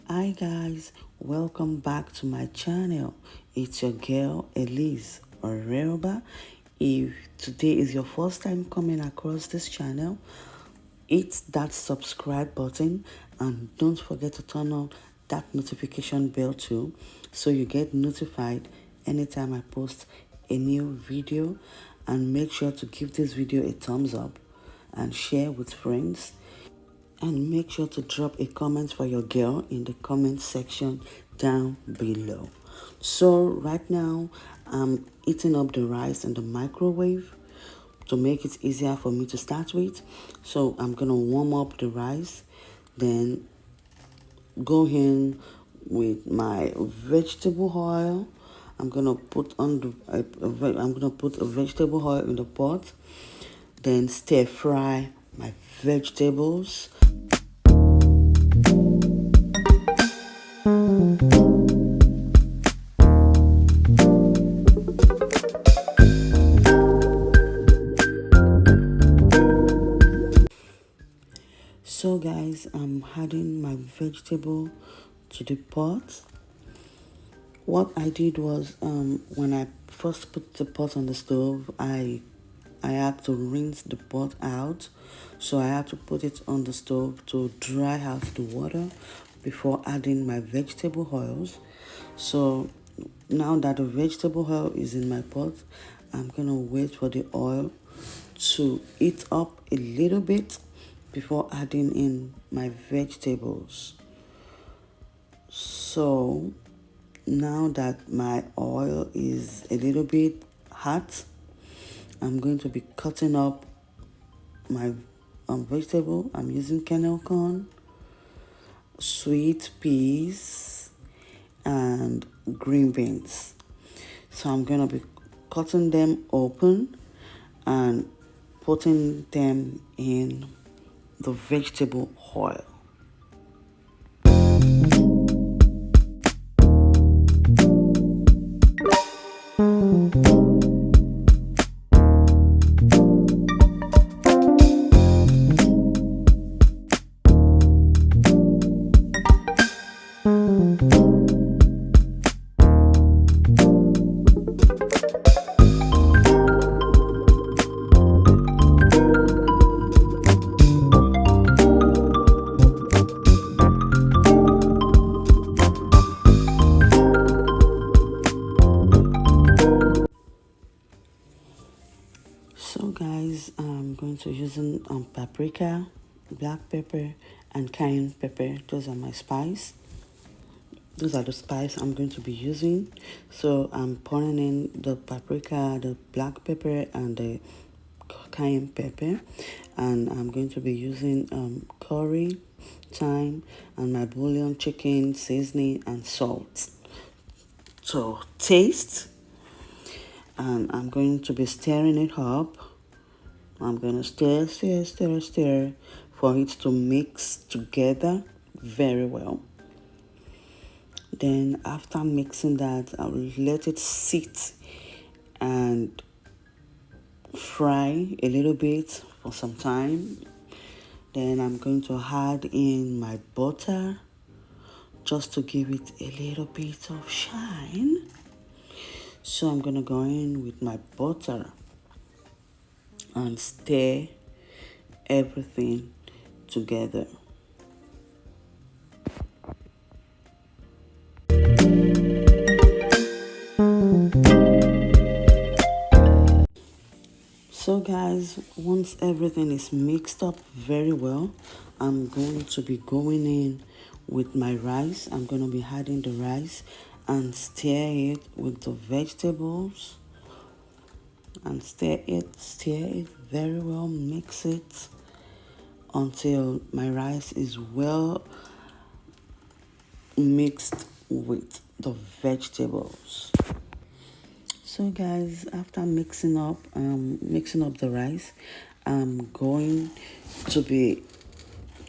Hi guys, welcome back to my channel. It's your girl Elise Oreoba. If today is your first time coming across this channel, hit that subscribe button and don't forget to turn on that notification bell too so you get notified anytime I post a new video, and make sure to give this video a thumbs up and share with friends, and make sure to drop a comment for your girl in the comment section down below. So right now I'm heating up the rice in the microwave to make it easier for me to start with. So I'm gonna warm up the rice, then go in with my vegetable oil. I'm gonna put a vegetable oil in the pot, then stir fry my vegetables. So guys, I'm adding my vegetable to the pot. What I did was, when I first put the pot on the stove, I had to rinse the pot out. So I had to put it on the stove to dry out the water before adding my vegetable oils. So now that the vegetable oil is in my pot, I'm gonna wait for the oil to heat up a little bit before adding in my vegetables. So now that my oil is a little bit hot, I'm going to be cutting up my vegetable. I'm using kernel corn, sweet peas, and green beans. So I'm going to be cutting them open and putting them in the vegetable oil. So guys, I'm going to using paprika, black pepper, and cayenne pepper. Those are my spice. Those are the spice I'm going to be using. So I'm pouring in the paprika, the black pepper, and the cayenne pepper, and I'm going to be using curry, thyme, and my bouillon chicken seasoning and salt to taste. And I'm going to be stirring it up. I'm going to stir for it to mix together very well. Then after mixing that, I'll let it sit and fry a little bit for some time. Then I'm going to add in my butter just to give it a little bit of shine. So I'm going to go in with my butter and stir everything together. So guys, once everything is mixed up very well, I'm going to be going in with my rice. I'm going to be adding the rice and stir it with the vegetables, and stir it very well. Mix it until my rice is well mixed with the vegetables. So guys, after mixing up the rice, I'm going to be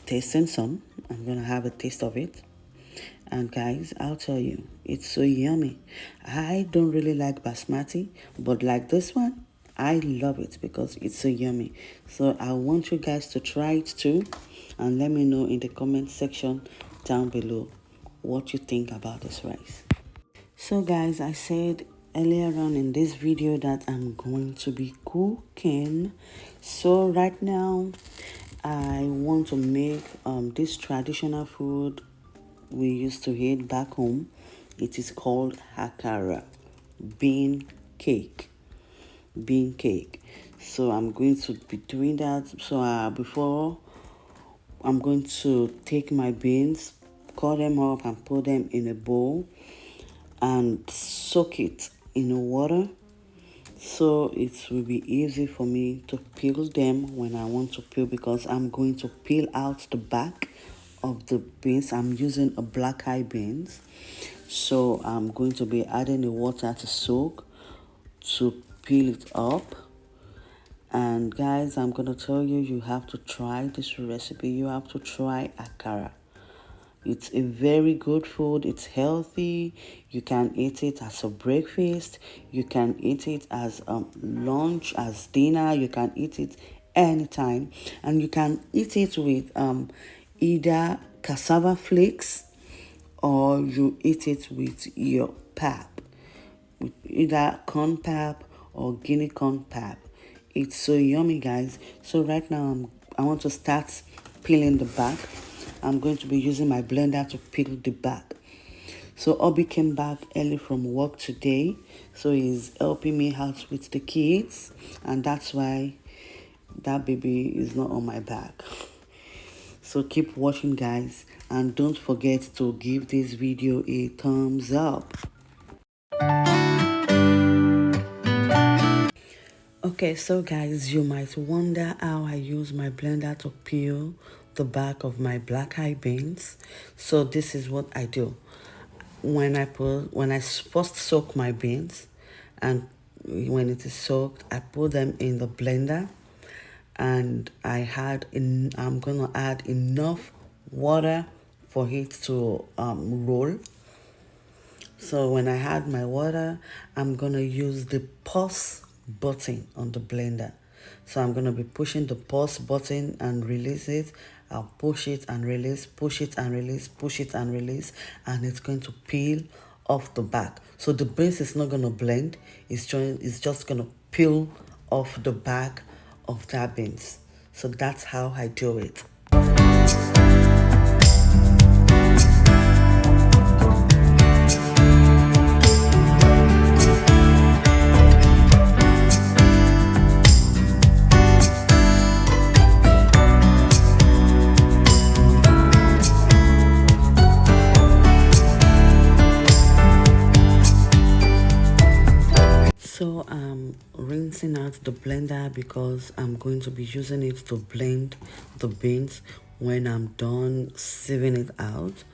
tasting some. I'm gonna have a taste of it. And guys, I'll tell you, it's so yummy. I don't really like basmati, but like this one, I love it because it's so yummy. So I want you guys to try it too, and let me know in the comment section down below what you think about this rice. So guys, I said earlier on in this video that I'm going to be cooking. So right now I want to make this traditional food we used to eat back home. It is called akara, bean cake. Bean cake. So I'm going to be doing that. So before, I'm going to take my beans, cut them up and put them in a bowl and soak it in water, so it will be easy for me to peel them when I want to peel, because I'm going to peel out the back of the beans. I'm using a black eye beans, so I'm going to be adding the water to soak to peel it up. And guys, I'm gonna tell you, you have to try this recipe. You have to try akara. It's a very good food. It's healthy. You can eat it as a breakfast. You can eat it as lunch, as dinner. You can eat it anytime. And you can eat it with either cassava flakes, or you eat it with your pap, with either corn pap or guinea corn pap. It's so yummy, guys. So right now I want to start peeling the back. I'm going to be using my blender to peel the back. So Obi came back early from work today, so he's helping me out with the kids, and that's why that baby is not on my back. So keep watching, guys, and don't forget to give this video a thumbs up. Okay, so guys, you might wonder how I use my blender to peel the back of my black eye beans. So this is what I do. When I first soak my beans, and when it is soaked, I put them in the blender, and I'm gonna add enough water for it to roll. So when I add my water, I'm gonna use the pause button on the blender. So I'm gonna be pushing the pause button and release it. I'll push it and release, push it and release, push it and release, and it's going to peel off the back. So the beans is not gonna blend, it's just gonna peel off the back of that beans. So that's how I do it. So I'm rinsing out the blender because I'm going to be using it to blend the beans when I'm done sieving it out.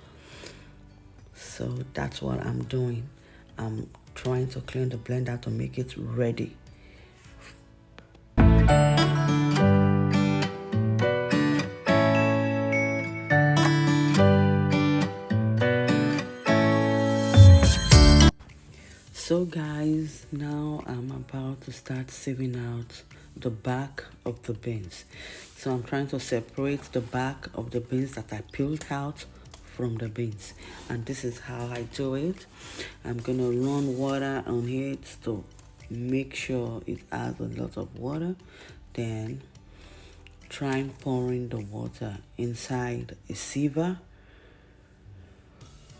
So that's what I'm doing. I'm trying to clean the blender to make it ready. So guys, now I'm about to start sieving out the back of the beans. So I'm trying to separate the back of the beans that I peeled out from the beans, and this is how I do it. I'm gonna run water on it to make sure it has a lot of water, then try pouring the water inside a sieve,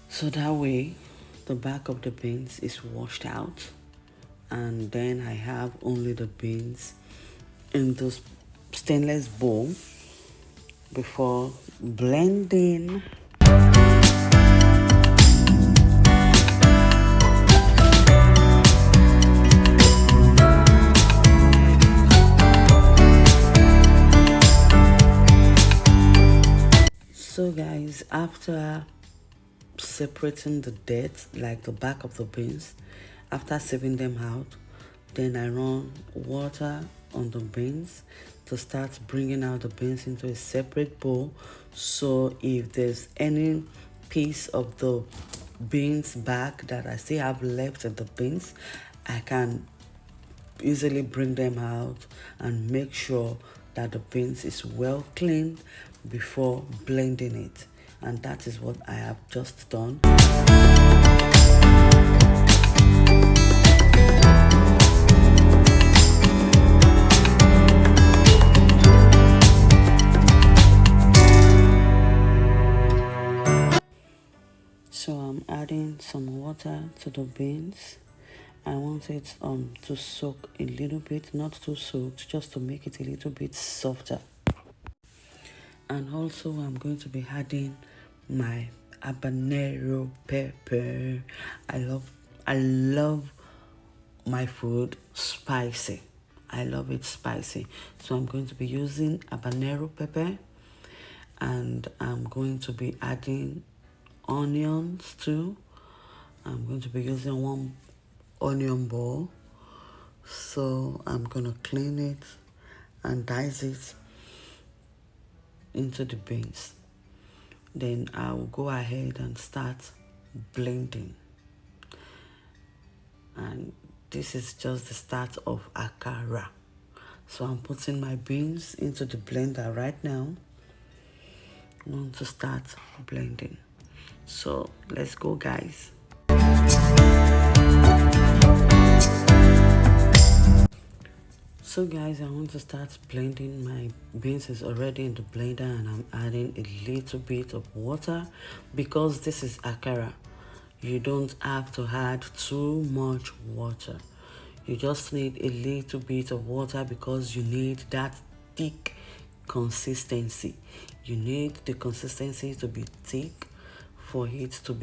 so that way the back of the beans is washed out, and then I have only the beans in this stainless bowl before blending. So guys, after separating the dirt, like the back of the beans, after sieving them out, then I run water on the beans to start bringing out the beans into a separate bowl. So if there's any piece of the beans back that I still have left in the beans, I can easily bring them out and make sure that the beans is well cleaned before blending it. and that is what I have just done. So I'm adding some water to the beans. I want it to soak a little bit, not too soaked, just to make it a little bit softer. And also I'm going to be adding my habanero pepper. I love my food spicy. I love it spicy. So I'm going to be using habanero pepper, and I'm going to be adding onions too. I'm going to be using one onion ball. So I'm gonna clean it and dice it into the beans. Then I will go ahead and start blending. And this is just the start of akara. So I'm putting my beans into the blender right now. I want to start blending. So let's go, guys. So guys, I want to start blending. My beans is already in the blender, and I'm adding a little bit of water because this is akara. You don't have to add too much water. You just need a little bit of water because you need that thick consistency. You need the consistency to be thick for us to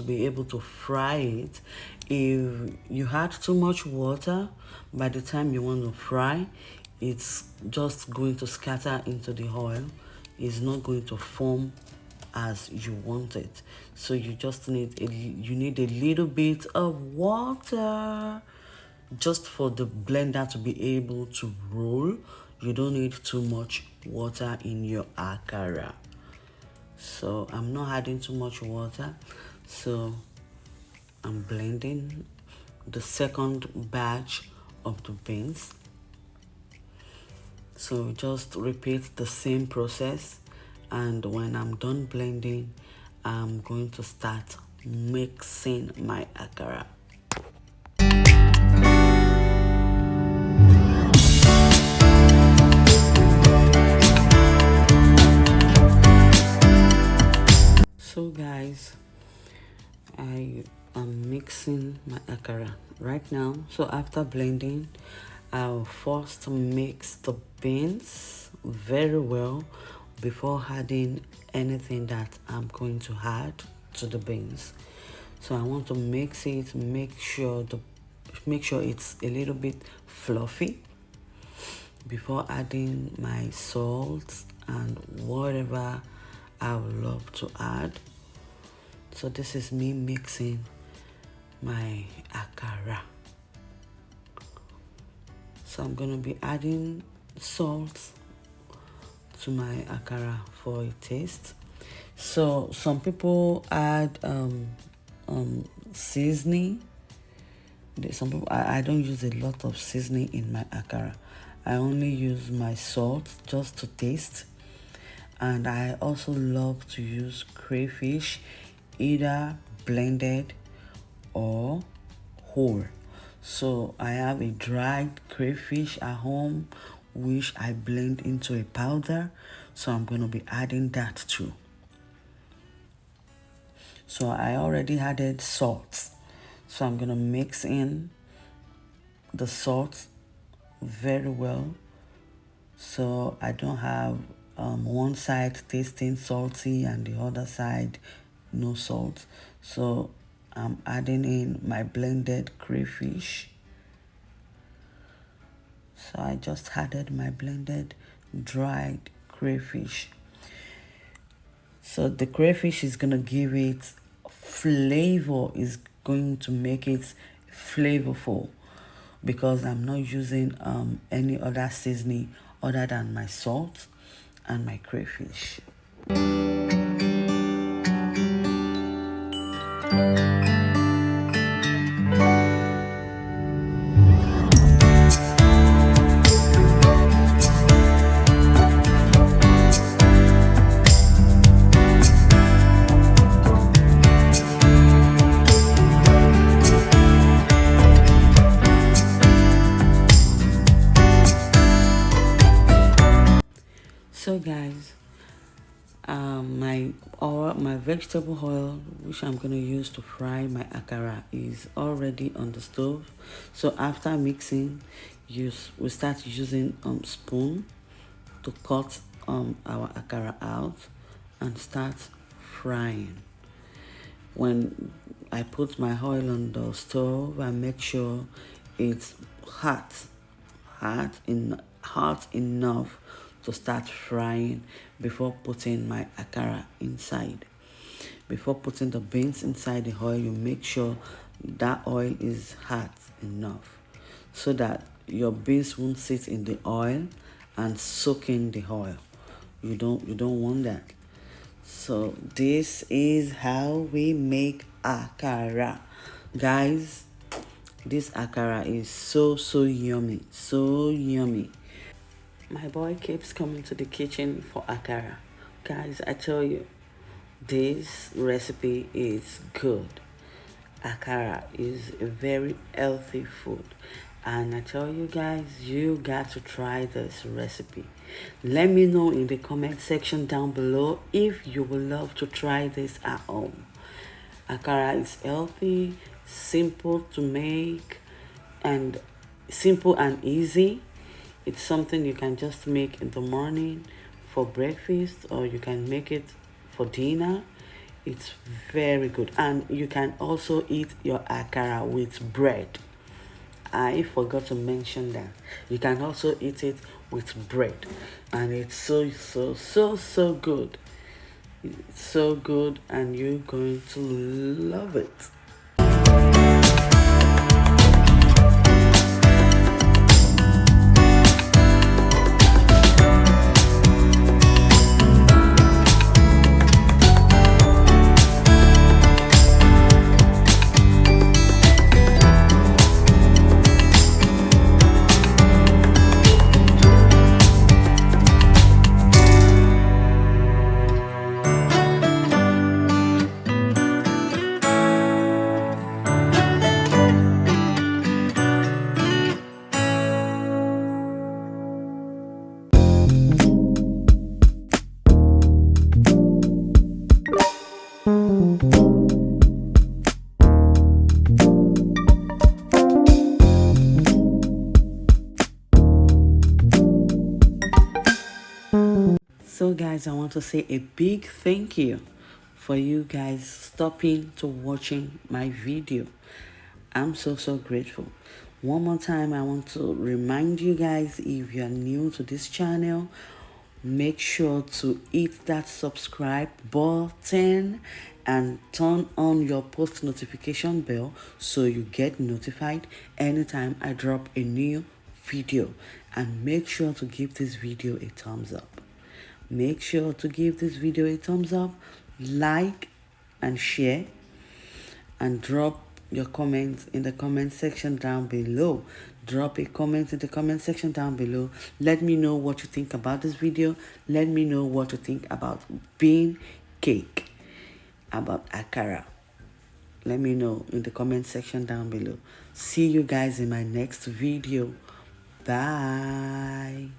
be able to fry it. If you add too much water, by the time you want to fry, it's just going to scatter into the oil. It's not going to form as you want it. So you just need a little bit of water just for the blender to be able to roll. You don't need too much water in your akara. So I'm not adding too much water. So I'm blending the second batch of the beans. So just repeat the same process, and when I'm done blending, I'm going to start mixing my akara. So guys, I am mixing my akara right now. So after blending, I'll first mix the beans very well before adding anything that I'm going to add to the beans. So I want to mix it, make sure it's a little bit fluffy before adding my salt and whatever I would love to add. So this is me mixing my akara. So I'm going to be adding salt to my akara for a taste. So some people add seasoning. Some people, I don't use a lot of seasoning in my akara. I only use my salt just to taste. And I also love to use crayfish, either blended or whole. So I have a dried crayfish at home which I blend into a powder. So I'm going to be adding that too. So I already added salt. So I'm going to mix in the salt very well. So I don't have one side tasting salty and the other side no salt. So I'm adding in my blended crayfish. So I just added my blended dried crayfish. So the crayfish is going to give it flavor, is going to make it flavorful, because I'm not using any other seasoning other than my salt and my crayfish. my vegetable oil, which I'm going to use to fry my akara, is already on the stove. So after mixing, we start using spoon to cut our akara out and start frying. When I put my oil on the stove, I make sure it's hot, hot enough to start frying before putting my akara inside. Before putting the beans inside the oil, you make sure that oil is hot enough so that your beans won't sit in the oil and soak in the oil. You don't want that. So this is how we make akara. Guys, this akara is so yummy, so yummy. My boy keeps coming to the kitchen for akara. Guys, I tell you, this recipe is good. Akara is a very healthy food, and I tell you guys, you got to try this recipe. Let me know in the comment section down below if you would love to try this at home. Akara is healthy, simple to make, and simple and easy. It's something you can just make in the morning for breakfast, or you can make it for dinner. It's very good, and you can also eat your akara with bread. I forgot to mention that you can also eat it with bread, and it's so good. It's so good, and you're going to love it. So guys, I want to say a big thank you for you guys stopping to watching my video. I'm so grateful. One more time, I want to remind you guys, if you're new to this channel, make sure to hit that subscribe button and turn on your post notification bell so you get notified anytime I drop a new video. And make sure to give this video a thumbs up. Make sure to give this video a thumbs up, like and share, and drop your comments in the comment section down below. Drop a comment in the comment section down below. Let me know what you think about this video. Let me know what you think about bean cake, about akara. Let me know in the comment section down below. See you guys in my next video. Bye.